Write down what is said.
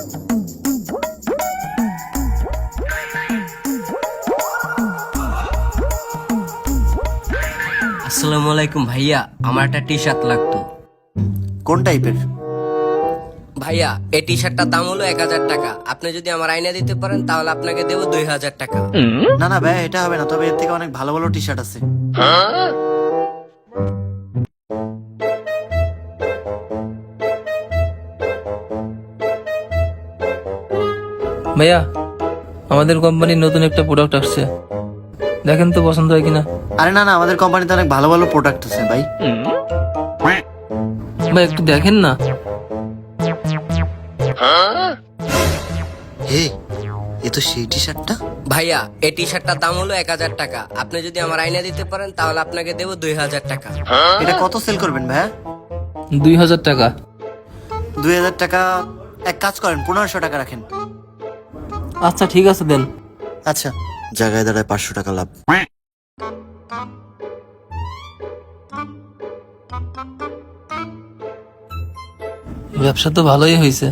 আসসালামু আলাইকুম ভাইয়া, আমার একটা টি শার্ট লাগতো। কোন টাইপের? ভাইয়া এই টি শার্টটার দাম হলো 1000 টাকা। আপনি যদি আমার আইনা দিতে পারেন তাহলে আপনাকে দেবো 2000 টাকা। না না ভাই, এটা হবে না, তবে এর থেকে অনেক ভালো ভালো টি শার্ট আছে। ভাইয়া, আমাদের কোম্পানির নতুন একটা প্রোডাক্ট আসছে, দেখেন তো পছন্দ হয় কিনা। আরে না না, আমাদের কোম্পানিতে অনেক ভালো ভালো প্রোডাক্ট আছে ভাই। ভাই একটু দেখেন না। হে, এ তো সেই টি শার্টটা। ভাইয়া এই টি শার্টটার দাম হলো 1000 টাকা। আপনি যদি আমার আইনা দিতে পারেন তাহলে আপনাকে দেবো 2000 টাকা। এটা কত সেল করবেন ভাইয়া? 2000 টাকা। 2000 টাকা? এক কাজ করেন, 1500 টাকা রাখেন। আচ্ছা ঠিক আছে দেন। আচ্ছা, জায়গায় দাঁড়ায় 500 টাকা লাভ। ব্যবসা তো ভালোই হয়েছে।